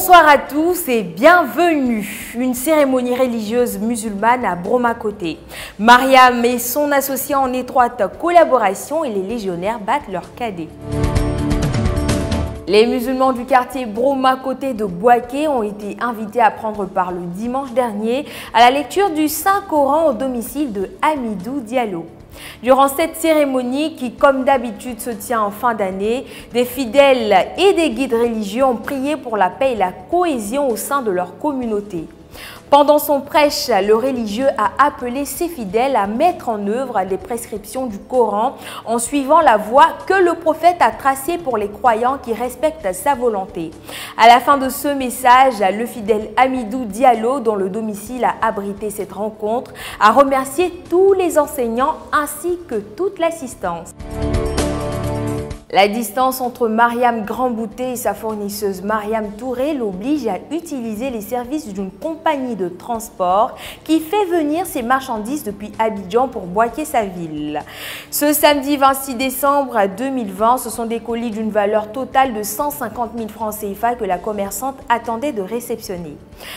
Bonsoir à tous et bienvenue. Une cérémonie religieuse musulmane à Broma-Côté. Mariam et son associé en étroite collaboration et les légionnaires battent leur cadet. Les musulmans du quartier Broma-Côté de Bouaké ont été invités à prendre part le dimanche dernier à la lecture du Saint-Coran au domicile de Hamidou Diallo. Durant cette cérémonie qui, comme d'habitude, se tient en fin d'année, des fidèles et des guides religieux ont prié pour la paix et la cohésion au sein de leur communauté. Pendant son prêche, le religieux a appelé ses fidèles à mettre en œuvre les prescriptions du Coran en suivant la voie que le prophète a tracée pour les croyants qui respectent sa volonté. À la fin de ce message, le fidèle Hamidou Diallo, dont le domicile a abrité cette rencontre, a remercié tous les enseignants ainsi que toute l'assistance. La distance entre Mariam Grandbouté et sa fournisseuse Mariam Touré l'oblige à utiliser les services d'une compagnie de transport qui fait venir ses marchandises depuis Abidjan pour Bouaké, sa ville. Ce samedi 26 décembre 2020, ce sont des colis d'une valeur totale de 150 000 francs CFA que la commerçante attendait de réceptionner.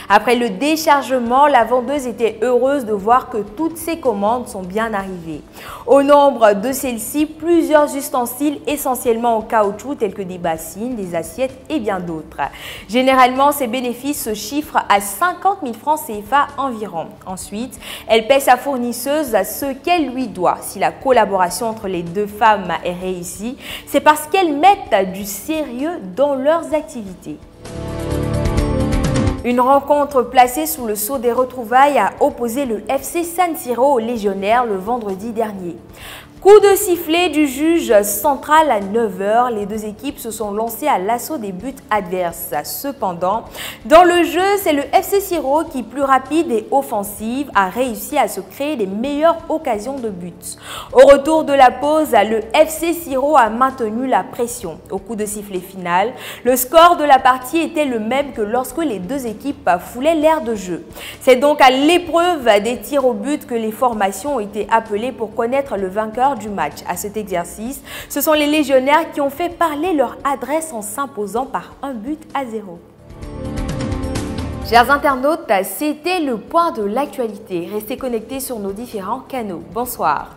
Après le déchargement, la vendeuse était heureuse de voir que toutes ses commandes sont bien arrivées. Au nombre de celles-ci, plusieurs ustensiles essentiellement en caoutchouc tels que des bassines, des assiettes et bien d'autres. Généralement, ces bénéfices se chiffrent à 50 000 francs CFA environ. Ensuite, elle paie sa fournisseuse ce qu'elle lui doit. Si la collaboration entre les deux femmes est réussie, c'est parce qu'elles mettent du sérieux dans leurs activités. Une rencontre placée sous le sceau des retrouvailles a opposé le FC San Siro aux légionnaires le vendredi dernier. Coup de sifflet du juge central à 9 h, les deux équipes se sont lancées à l'assaut des buts adverses. Cependant, dans le jeu, c'est le FC Siro qui, plus rapide et offensive, a réussi à se créer les meilleures occasions de but. Au retour de la pause, le FC Siro a maintenu la pression. Au coup de sifflet final, le score de la partie était le même que lorsque les deux équipes foulaient l'aire de jeu. C'est donc à l'épreuve des tirs au but que les formations ont été appelées pour connaître le vainqueur du match. À cet exercice, ce sont les légionnaires qui ont fait parler leur adresse en s'imposant par 1-0. Chers internautes, c'était le point de l'actualité. Restez connectés sur nos différents canaux. Bonsoir.